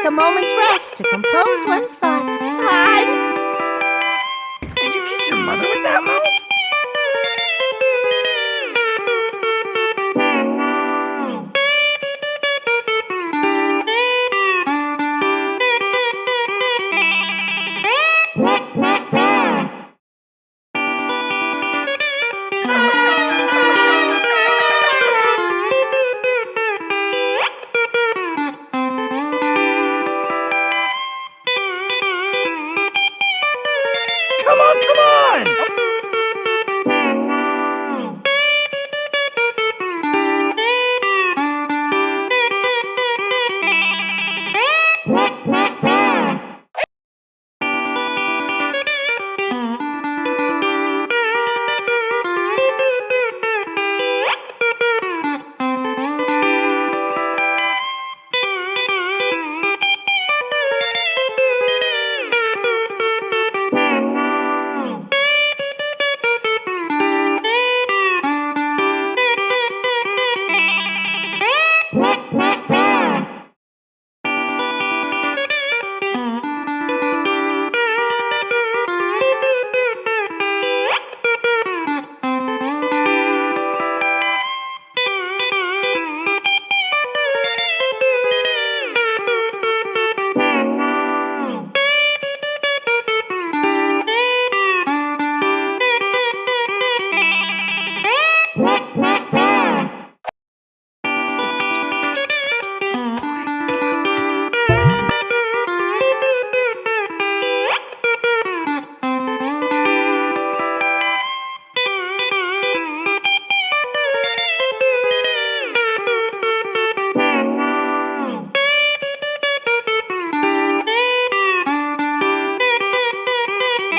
take a moment's rest to compose one's thoughts. Did you kiss your mother with that mouth? Come on, come on!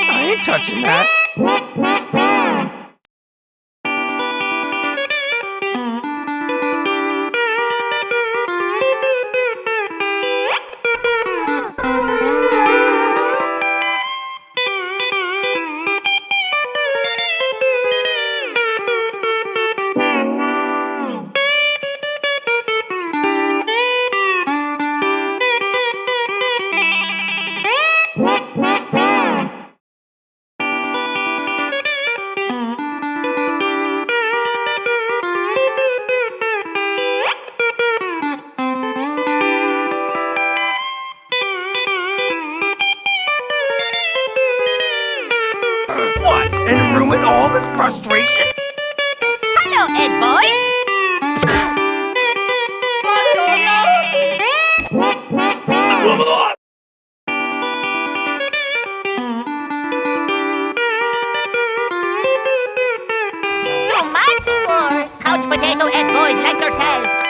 I ain't touching that. What? And ruin all this frustration? Hello, Ed boys. Too much for couch potato Ed boys like yourself.